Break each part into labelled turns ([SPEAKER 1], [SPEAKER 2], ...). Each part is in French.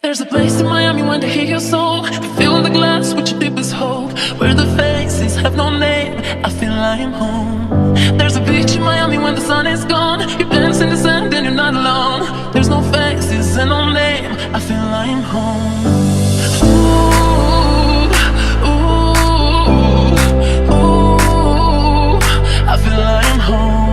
[SPEAKER 1] There's a place in Miami when they hear your song. Fill the glass with your deepest hope. Where the faces have no name, I feel I'm home. There's a beach in Miami when the sun is gone. You dance in the sand and you're not alone. There's no faces and no name, I feel I'm home. Ooh, ooh, ooh, I feel I'm home.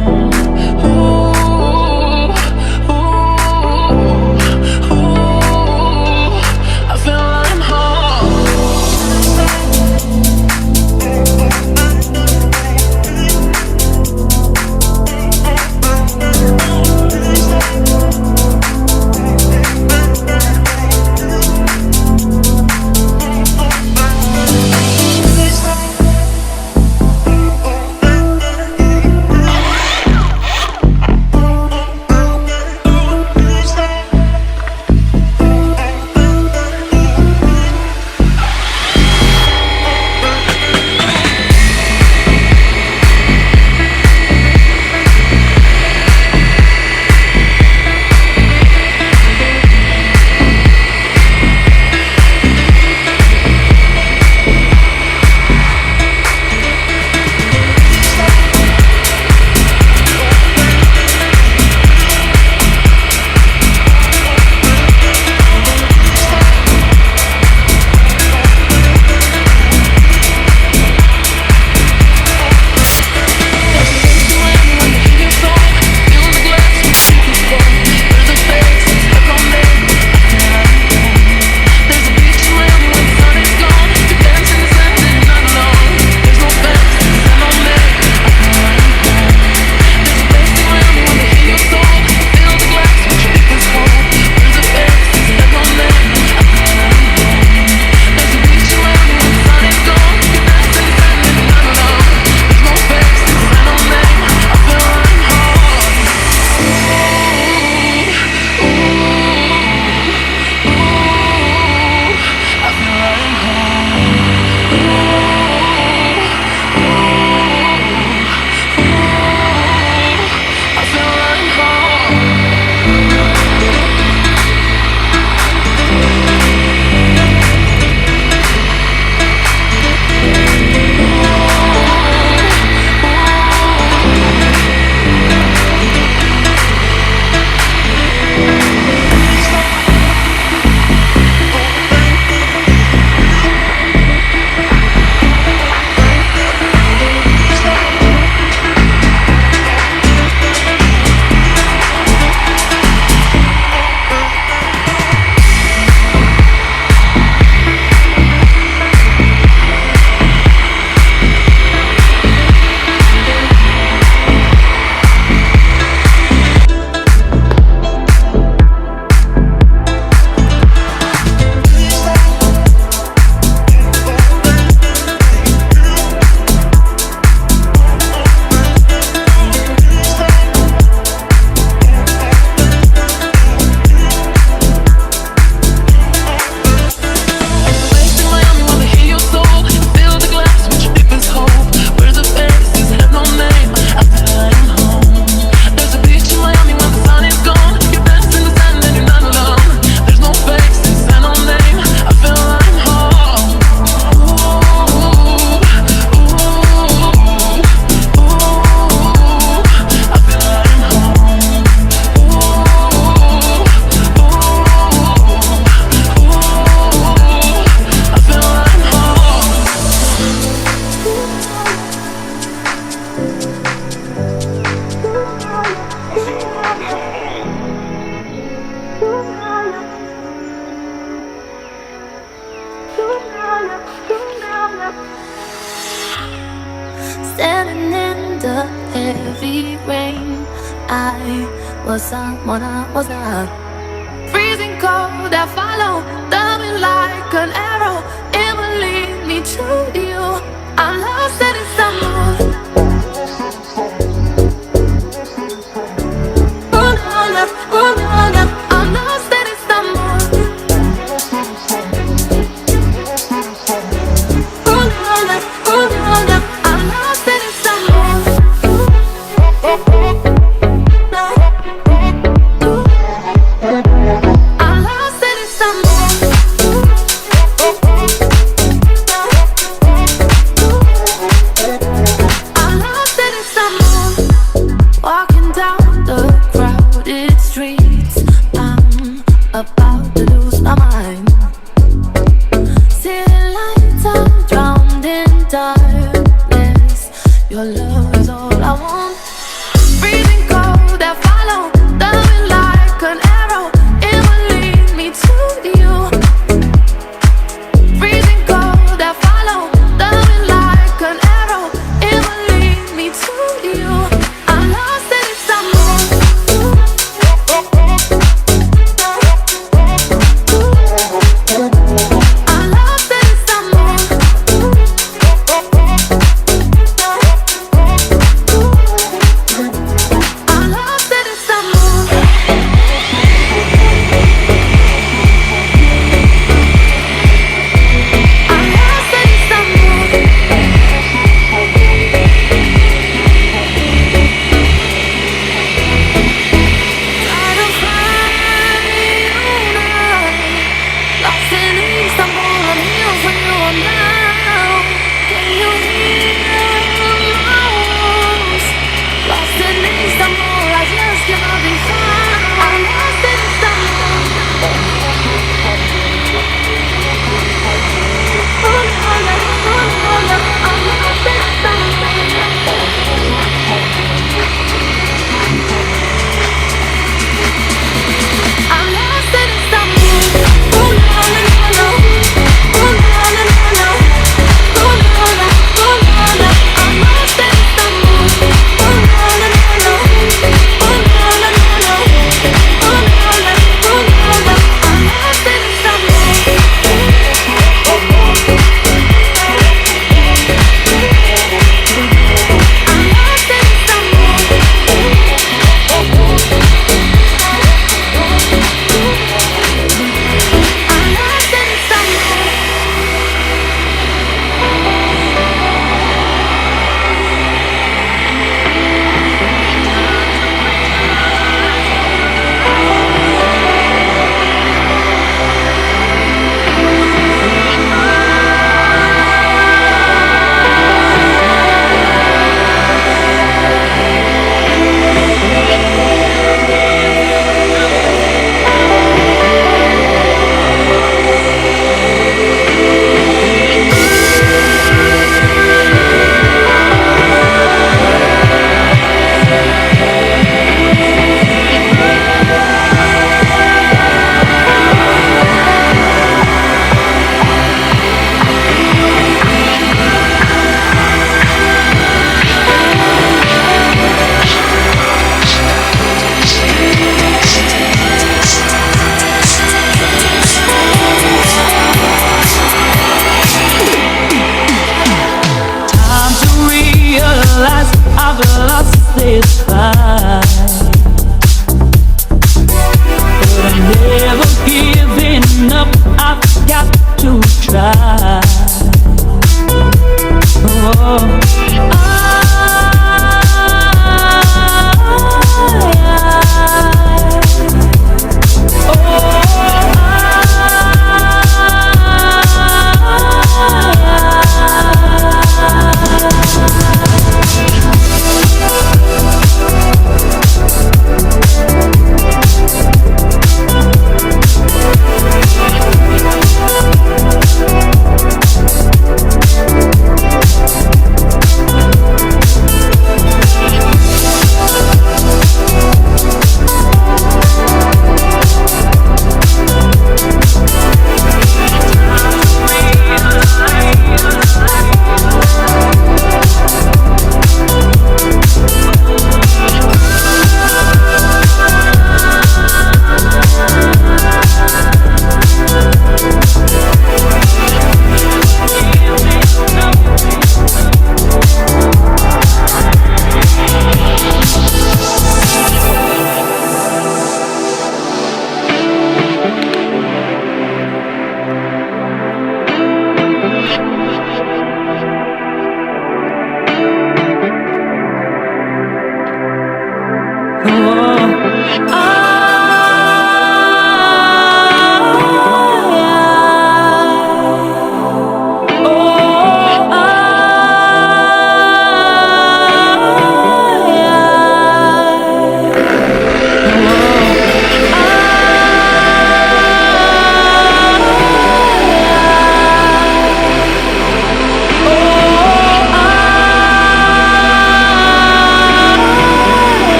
[SPEAKER 2] Standing in the heavy rain, I was someone I was not. Freezing cold, I follow, dumbing like an arrow. It will lead me to you. I'm lost in the mood. I'm lost in Istanbul. I'm lost in Istanbul. I'm lost in Istanbul. about to lose my mind. City lights are drowned in darkness. Your love is all I want. Freezing cold that follow, loving like an arrow. It will lead me to you. Freezing cold that follow, loving like an arrow. It will lead me to you. I'm lost in its unknown.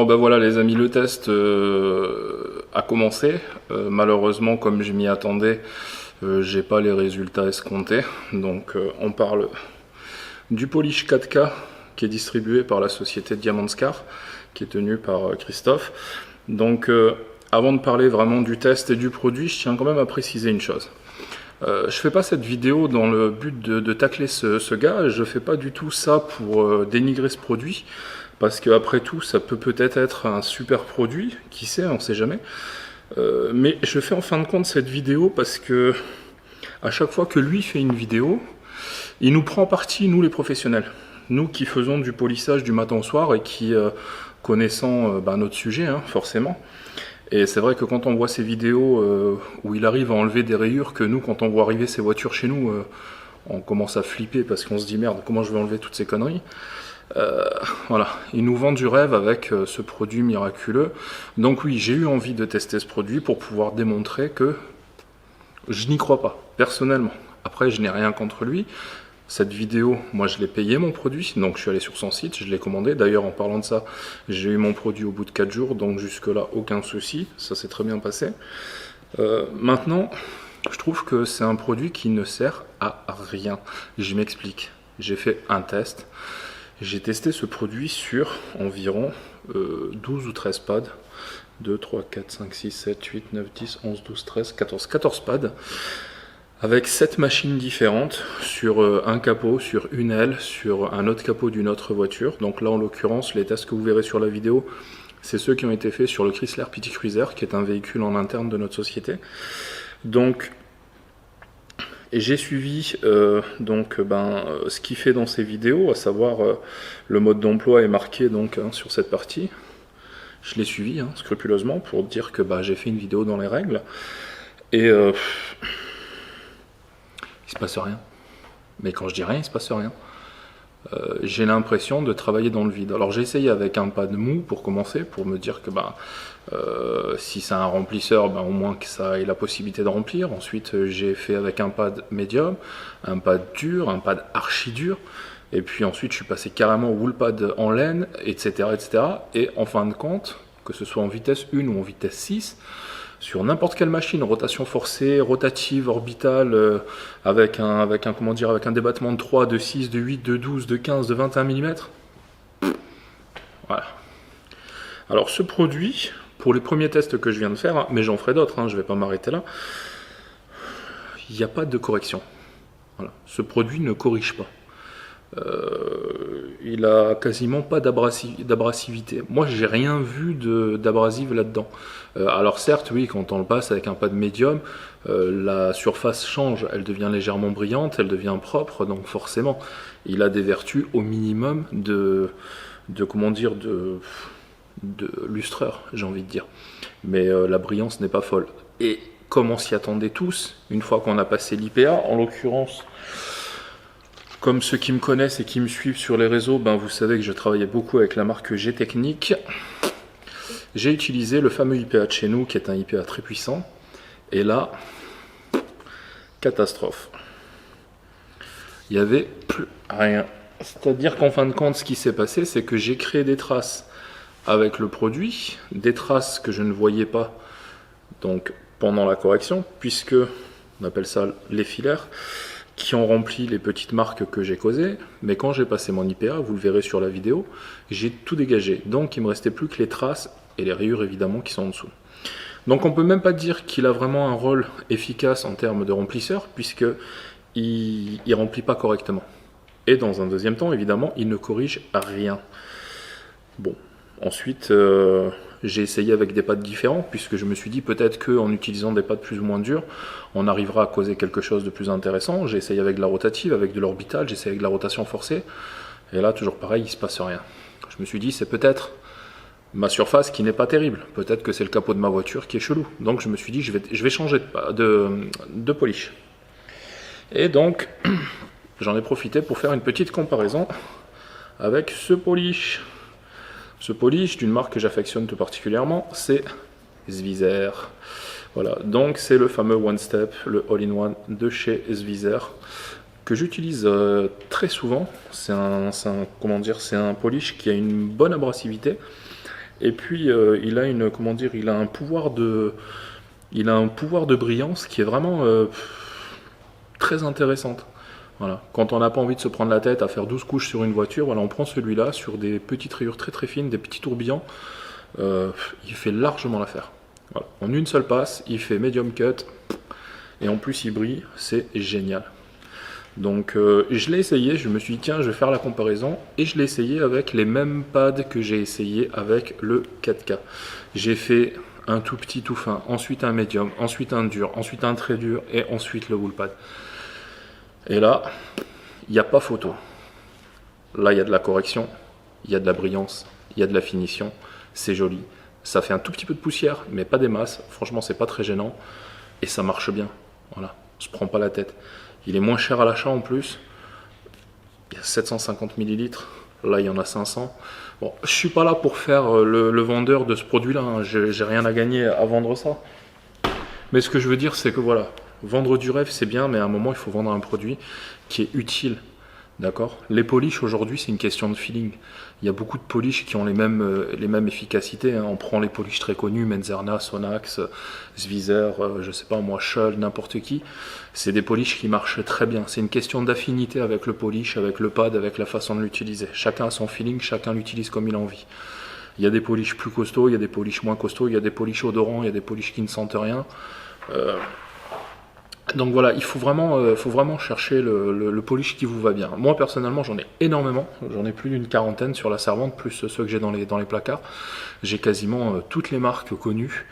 [SPEAKER 3] ben voilà les amis, le test a commencé. Malheureusement, comme je m'y attendais, j'ai pas les résultats escomptés. Donc on parle du polish 4K qui est distribué par la société Diamandscar, qui est tenue par Christophe. Donc avant de parler vraiment du test et du produit, je tiens quand même à préciser une chose. Je fais pas cette vidéo dans le but de tacler ce gars, je fais pas du tout ça pour dénigrer ce produit, parce qu'après tout, ça peut-être être un super produit, qui sait, on sait jamais. Mais je fais en fin de compte cette vidéo parce que à chaque fois que lui fait une vidéo, il nous prend parti, nous les professionnels. Nous qui faisons du polissage du matin au soir et qui connaissons notre sujet, hein, forcément. Et c'est vrai que quand on voit ces vidéos où il arrive à enlever des rayures, que nous, quand on voit arriver ces voitures chez nous, on commence à flipper parce qu'on se dit merde, comment je vais enlever toutes ces conneries. Voilà, ils nous vendent du rêve avec ce produit miraculeux. Donc oui, j'ai eu envie de tester ce produit pour pouvoir démontrer que je n'y crois pas, personnellement. Après, je n'ai rien contre lui. Cette vidéo, moi je l'ai payé mon produit, donc je suis allé sur son site, je l'ai commandé. D'ailleurs, en parlant de ça, j'ai eu mon produit au bout de 4 jours, donc jusque-là, aucun souci, ça s'est très bien passé. Maintenant, je trouve que c'est un produit qui ne sert à rien. Je m'explique. J'ai fait un test. J'ai testé ce produit sur environ 12 ou 13 pads. 2, 3, 4, 5, 6, 7, 8, 9, 10, 11, 12, 13, 14, 14 pads. Avec 7 machines différentes sur un capot, sur une aile, sur un autre capot d'une autre voiture. Donc là, en l'occurrence, les tests que vous verrez sur la vidéo, c'est ceux qui ont été faits sur le Chrysler Petit Cruiser, qui est un véhicule en interne de notre société. Donc, et j'ai suivi ce qu'il fait dans ces vidéos, à savoir le mode d'emploi est marqué donc sur cette partie. Je l'ai suivi scrupuleusement pour dire que j'ai fait une vidéo dans les règles. Et il se passe rien. Mais quand je dis rien, il se passe rien. J'ai l'impression de travailler dans le vide. Alors j'ai essayé avec un pad mou pour commencer, pour me dire que si c'est un remplisseur, au moins que ça ait la possibilité de remplir. Ensuite j'ai fait avec un pad médium, un pad dur, un pad archi dur. Et puis ensuite je suis passé carrément au wool pad en laine, etc., etc. Et en fin de compte, que ce soit en vitesse 1 ou en vitesse 6, sur n'importe quelle machine, rotation forcée, rotative, orbitale, avec un débattement de 3, de 6, de 8, de 12, de 15, de 21 mm. Voilà. Alors ce produit, pour les premiers tests que je viens de faire, mais j'en ferai d'autres, je ne vais pas m'arrêter là, il n'y a pas de correction. Voilà. Ce produit ne corrige pas. Il a quasiment pas d'abrasivité. Moi, j'ai rien vu d'abrasive là-dedans. Alors certes, oui, quand on le passe avec un pad médium, la surface change, elle devient légèrement brillante, elle devient propre, donc forcément, il a des vertus au minimum de lustreur, j'ai envie de dire. Mais la brillance n'est pas folle. Et comme on s'y attendait tous, une fois qu'on a passé l'IPA, en l'occurrence, comme ceux qui me connaissent et qui me suivent sur les réseaux, vous savez que je travaillais beaucoup avec la marque G-Technique. J'ai utilisé le fameux IPA de chez nous, qui est un IPA très puissant. Et là, catastrophe. Il n'y avait plus rien. C'est-à-dire qu'en fin de compte, ce qui s'est passé, c'est que j'ai créé des traces avec le produit, des traces que je ne voyais pas donc pendant la correction, puisque on appelle ça les filaires, qui ont rempli les petites marques que j'ai causées, mais quand j'ai passé mon IPA, vous le verrez sur la vidéo, j'ai tout dégagé. Donc il ne me restait plus que les traces et les rayures évidemment qui sont en dessous. Donc on ne peut même pas dire qu'il a vraiment un rôle efficace en termes de remplisseur, puisqu'il ne remplit pas correctement. Et dans un deuxième temps, évidemment, il ne corrige rien. Bon, ensuite, j'ai essayé avec des pads différents, puisque je me suis dit peut-être qu'en utilisant des pads plus ou moins durs, on arrivera à causer quelque chose de plus intéressant. J'ai essayé avec de la rotative, avec de l'orbital, j'ai essayé avec de la rotation forcée, et là, toujours pareil, il ne se passe rien. Je me suis dit, c'est peut-être ma surface qui n'est pas terrible, peut-être que c'est le capot de ma voiture qui est chelou. Donc je me suis dit, je vais changer de polish. Et donc, j'en ai profité pour faire une petite comparaison avec ce polish. Ce polish d'une marque que j'affectionne tout particulièrement, c'est Svizer. Voilà, donc c'est le fameux One Step, le All-in-One de chez Svizer, que j'utilise très souvent. C'est un polish qui a une bonne abrasivité Et puis il a une, comment dire, il a un pouvoir de brillance qui est vraiment très intéressante. Voilà. Quand on n'a pas envie de se prendre la tête à faire 12 couches sur une voiture, voilà, on prend celui-là sur des petites rayures très très fines, des petits tourbillons. Il fait largement l'affaire. Voilà. En une seule passe, il fait medium cut et en plus il brille, c'est génial. Donc je l'ai essayé, je me suis dit tiens je vais faire la comparaison et je l'ai essayé avec les mêmes pads que j'ai essayé avec le 4K. J'ai fait un tout petit tout fin, ensuite un médium, ensuite un dur, ensuite un très dur et ensuite le wool pad. Et là, il n'y a pas photo. Là, il y a de la correction, il y a de la brillance, il y a de la finition, c'est joli. Ça fait un tout petit peu de poussière, mais pas des masses. Franchement, c'est pas très gênant. Et ça marche bien. Voilà, on se prend pas la tête. Il est moins cher à l'achat en plus. Il y a 750 ml. Là, il y en a 500. Bon, je suis pas là pour faire le vendeur de ce produit-là. Hein. J'ai rien à gagner à vendre ça. Mais ce que je veux dire, c'est que voilà, vendre du rêve, c'est bien, mais à un moment, il faut vendre un produit qui est utile. D'accord. Les polishes aujourd'hui, c'est une question de feeling. Il y a beaucoup de polishes qui ont les mêmes efficacités. Hein. On prend les polishes très connus, Menzerna, Sonax, Svizer, je sais pas moi, Schull, n'importe qui. C'est des polishes qui marchent très bien. C'est une question d'affinité avec le polish, avec le pad, avec la façon de l'utiliser. Chacun a son feeling, chacun l'utilise comme il a envie. Il y a des polishes plus costauds, il y a des polishes moins costauds, il y a des polishes odorants, il y a des polishes qui ne sentent rien. Donc voilà, il faut vraiment chercher le polish qui vous va bien. Moi personnellement j'en ai énormément, j'en ai plus d'une quarantaine sur la servante, plus ceux que j'ai dans les placards. J'ai quasiment toutes les marques connues.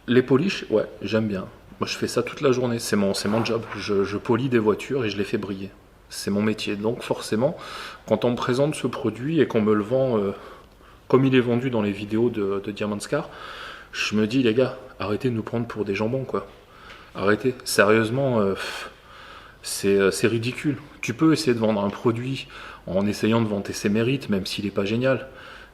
[SPEAKER 3] Les polishes, ouais, j'aime bien. Moi je fais ça toute la journée, c'est mon job. Je polis des voitures et je les fais briller. C'est mon métier. Donc forcément, quand on me présente ce produit et qu'on me le vend comme il est vendu dans les vidéos de Diamond Scar, je me dis les gars, arrêtez de nous prendre pour des jambons quoi. Arrêtez, sérieusement, c'est ridicule. Tu peux essayer de vendre un produit en essayant de vanter ses mérites, même s'il n'est pas génial.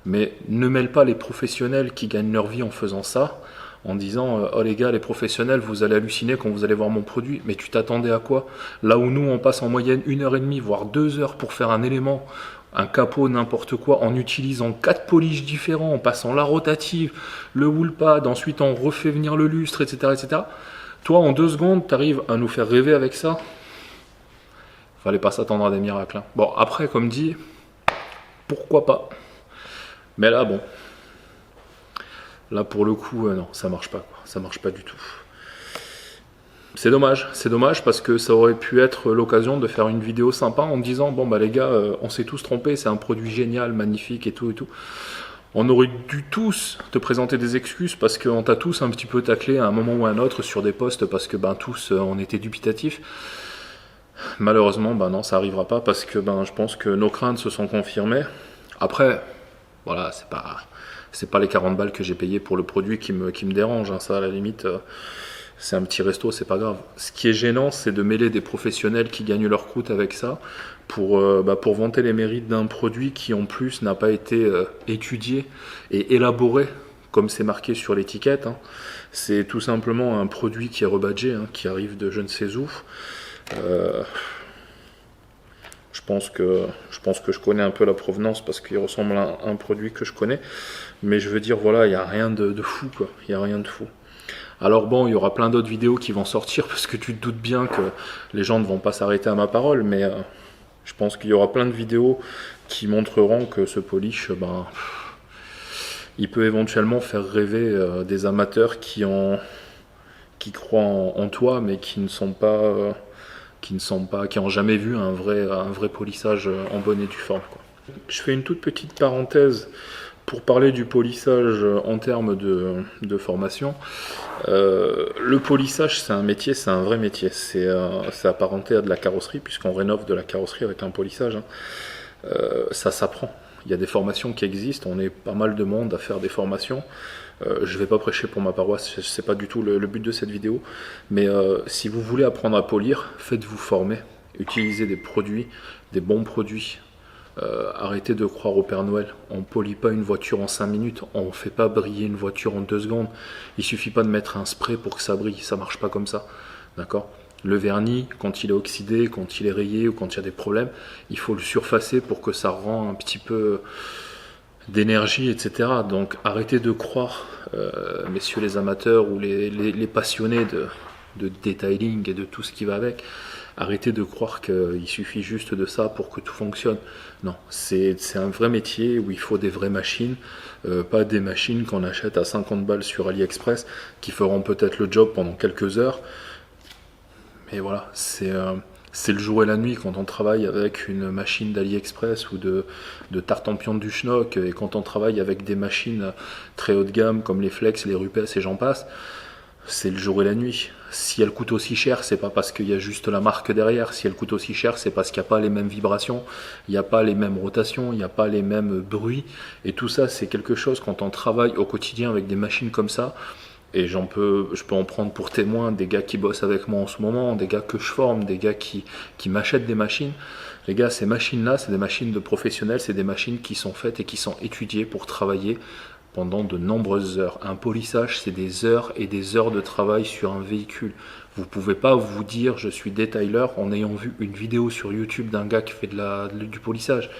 [SPEAKER 3] Mais ne mêle pas les professionnels qui gagnent leur vie en faisant ça, en disant oh les gars, les professionnels, vous allez halluciner quand vous allez voir mon produit. Mais tu t'attendais à quoi? Là où nous, on passe en moyenne 1h30, voire 2 heures pour faire un élément, un capot, n'importe quoi, en utilisant 4 polishes différents, en passant la rotative, le wool pad, ensuite on refait venir le lustre, etc. etc. Toi, en 2 secondes, tu arrives à nous faire rêver avec ça. Fallait pas s'attendre à des miracles. Hein. Bon, après, comme dit, pourquoi pas. Mais là, bon. Là, pour le coup, non, ça marche pas. Quoi. Ça marche pas du tout. C'est dommage parce que ça aurait pu être l'occasion de faire une vidéo sympa en disant, bon, bah les gars, on s'est tous trompés, c'est un produit génial, magnifique et tout et tout. On aurait dû tous te présenter des excuses parce qu'on t'a tous un petit peu taclé à un moment ou à un autre sur des posts parce que ben tous on était dubitatifs. Malheureusement, ben non, ça arrivera pas parce que ben je pense que nos craintes se sont confirmées. Après, voilà, c'est pas les 40 balles que j'ai payé pour le produit qui me dérange. Hein. Ça, à la limite, c'est un petit resto, c'est pas grave. Ce qui est gênant, c'est de mêler des professionnels qui gagnent leur croûte avec ça. Pour vanter les mérites d'un produit qui en plus n'a pas été étudié et élaboré comme c'est marqué sur l'étiquette. Hein. C'est tout simplement un produit qui est rebadgé, hein, qui arrive de je ne sais où. Je pense que je connais un peu la provenance parce qu'il ressemble à un produit que je connais. Mais je veux dire, voilà, il n'y a rien de fou, quoi. Il n'y a rien de fou. Alors bon, il y aura plein d'autres vidéos qui vont sortir parce que tu te doutes bien que les gens ne vont pas s'arrêter à ma parole, mais je pense qu'il y aura plein de vidéos qui montreront que ce polish, il peut éventuellement faire rêver des amateurs qui croient en toi, mais qui n'ont jamais vu un vrai polissage en bonne et due forme, quoi. Je fais une toute petite parenthèse pour parler du polissage en termes de formation. Le polissage, c'est un métier, c'est un vrai métier. C'est apparenté à de la carrosserie, puisqu'on rénove de la carrosserie avec un polissage. Hein. Ça s'apprend. Il y a des formations qui existent, on est pas mal de monde à faire des formations. Je ne vais pas prêcher pour ma paroisse, c'est pas du tout le but de cette vidéo. Mais si vous voulez apprendre à polir, faites-vous former. Utilisez des produits, des bons produits. Arrêtez de croire au Père Noël. On ne polit pas une voiture en 5 minutes, on ne fait pas briller une voiture en 2 secondes. Il suffit pas de mettre un spray pour que ça brille, ça marche pas comme ça. D'accord ? Le vernis, quand il est oxydé, quand il est rayé ou quand il y a des problèmes, il faut le surfacer pour que ça rend un petit peu d'énergie, etc. Donc arrêtez de croire, messieurs les amateurs ou les passionnés de detailing et de tout ce qui va avec, arrêtez de croire qu'il suffit juste de ça pour que tout fonctionne. Non, c'est un vrai métier où il faut des vraies machines, pas des machines qu'on achète à 50 balles sur AliExpress qui feront peut-être le job pendant quelques heures. Mais voilà, c'est le jour et la nuit quand on travaille avec une machine d'AliExpress ou de Tartampion du Schnock, et quand on travaille avec des machines très haut de gamme comme les Flex, les Rupes et j'en passe. C'est le jour et la nuit. Si elle coûte aussi cher, c'est pas parce qu'il y a juste la marque derrière. Si elle coûte aussi cher, c'est parce qu'il n'y a pas les mêmes vibrations, il n'y a pas les mêmes rotations, il n'y a pas les mêmes bruits. Et tout ça, c'est quelque chose quand on travaille au quotidien avec des machines comme ça. Et je peux en prendre pour témoin des gars qui bossent avec moi en ce moment, des gars que je forme, des gars qui m'achètent des machines. Les gars, ces machines-là, c'est des machines de professionnels, c'est des machines qui sont faites et qui sont étudiées pour travailler pendant de nombreuses heures. Un polissage, c'est des heures et des heures de travail sur un véhicule. Vous ne pouvez pas vous dire je suis detailer en ayant vu une vidéo sur YouTube d'un gars qui fait du polissage.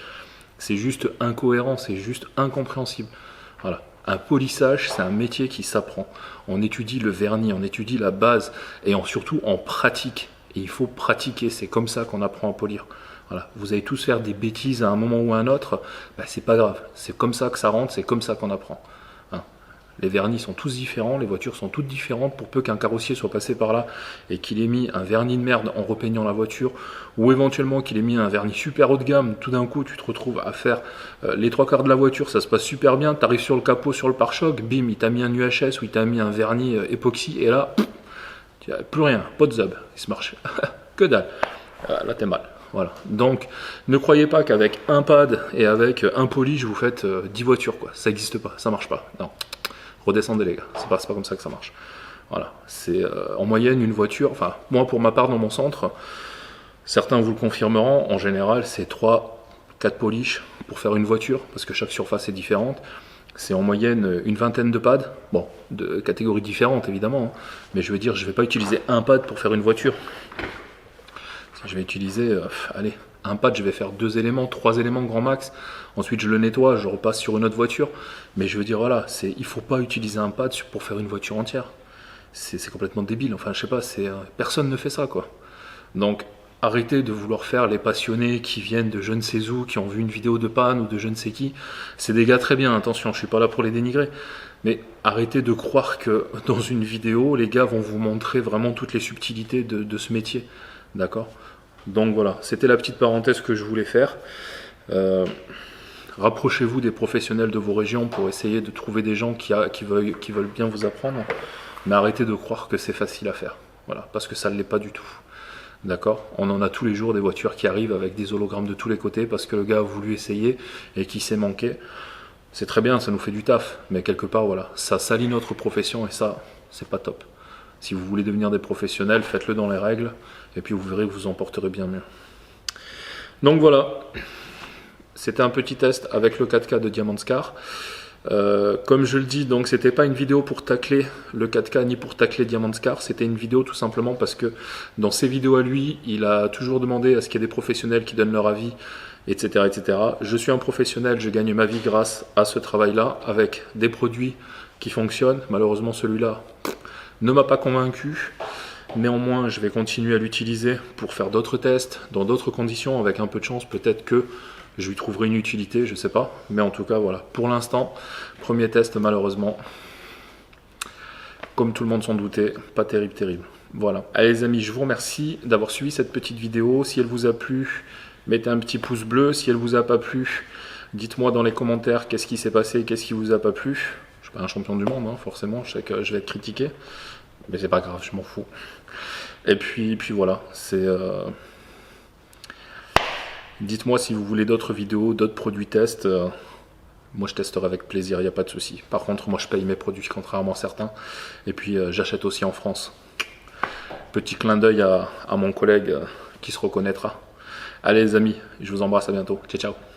[SPEAKER 3] C'est juste incohérent, c'est juste incompréhensible. Voilà. Un polissage, c'est un métier qui s'apprend. On étudie le vernis, on étudie la base et surtout on pratique. Et il faut pratiquer, c'est comme ça qu'on apprend à polir. Voilà. Vous allez tous faire des bêtises à un moment ou à un autre, c'est pas grave. C'est comme ça que ça rentre, c'est comme ça qu'on apprend. Hein. Les vernis sont tous différents, les voitures sont toutes différentes, pour peu qu'un carrossier soit passé par là et qu'il ait mis un vernis de merde en repeignant la voiture, ou éventuellement qu'il ait mis un vernis super haut de gamme, tout d'un coup tu te retrouves à faire les trois quarts de la voiture, ça se passe super bien, tu arrives sur le capot, sur le pare-choc, bim, il t'a mis un UHS ou il t'a mis un vernis époxy, et là, tu n'as plus rien, pas de zub, il se marche. Que dalle, là t'es mal. Voilà. Donc, ne croyez pas qu'avec un pad et avec un polish, vous faites 10 voitures, quoi. Ça n'existe pas, ça marche pas. Non. Redescendez, les gars. C'est pas comme ça que ça marche. Voilà. C'est en moyenne une voiture. Enfin, moi, pour ma part, dans mon centre, certains vous le confirmeront. En général, c'est 3-4 polish pour faire une voiture, parce que chaque surface est différente. C'est en moyenne une vingtaine de pads. Bon, de catégories différentes, évidemment. Hein. Mais je veux dire, je ne vais pas utiliser un pad pour faire une voiture. Je vais utiliser, allez, un pad, je vais faire 2 éléments, 3 éléments grand max. Ensuite, je le nettoie, je repasse sur une autre voiture. Mais je veux dire, voilà, il ne faut pas utiliser un pad pour faire une voiture entière. C'est complètement débile. Enfin, je sais pas, personne ne fait ça, quoi. Donc, arrêtez de vouloir faire les passionnés qui viennent de je ne sais où, qui ont vu une vidéo de panne ou de je ne sais qui. C'est des gars très bien, attention, je ne suis pas là pour les dénigrer. Mais arrêtez de croire que dans une vidéo, les gars vont vous montrer vraiment toutes les subtilités de ce métier. D'accord ? Donc voilà, c'était la petite parenthèse que je voulais faire. Rapprochez-vous des professionnels de vos régions pour essayer de trouver des gens qui veulent bien vous apprendre. Mais arrêtez de croire que c'est facile à faire. Voilà, parce que ça ne l'est pas du tout. D'accord ? On en a tous les jours des voitures qui arrivent avec des hologrammes de tous les côtés parce que le gars a voulu essayer et qui s'est manqué. C'est très bien, ça nous fait du taf. Mais quelque part, voilà, ça salit notre profession et ça, c'est pas top. Si vous voulez devenir des professionnels, faites-le dans les règles, et puis vous verrez que vous en porterez bien mieux. Donc voilà, c'était un petit test avec le 4K de Diamond Scar. Comme je le dis, donc c'était pas une vidéo pour tacler le 4K ni pour tacler Diamond Scar, c'était une vidéo tout simplement parce que dans ses vidéos à lui, il a toujours demandé à ce qu'il y ait des professionnels qui donnent leur avis, etc., etc. Je suis un professionnel, je gagne ma vie grâce à ce travail-là, avec des produits qui fonctionnent. Malheureusement, celui-là ne m'a pas convaincu. Néanmoins, je vais continuer à l'utiliser pour faire d'autres tests, dans d'autres conditions, avec un peu de chance, peut-être que je lui trouverai une utilité, je sais pas. Mais en tout cas, voilà. Pour l'instant, premier test, malheureusement, comme tout le monde s'en doutait, pas terrible. Voilà. Allez les amis, je vous remercie d'avoir suivi cette petite vidéo. Si elle vous a plu, mettez un petit pouce bleu. Si elle vous a pas plu, dites-moi dans les commentaires qu'est-ce qui s'est passé, qu'est-ce qui vous a pas plu. Je suis pas un champion du monde, hein, forcément, je sais que je vais être critiqué, mais c'est pas grave, je m'en fous. Et puis voilà, dites-moi si vous voulez d'autres vidéos, d'autres produits tests. Moi je testerai avec plaisir, il n'y a pas de souci. Par contre, moi je paye mes produits, contrairement à certains. Et puis j'achète aussi en France. Petit clin d'œil à mon collègue qui se reconnaîtra. Allez les amis, je vous embrasse, à bientôt. Ciao, ciao.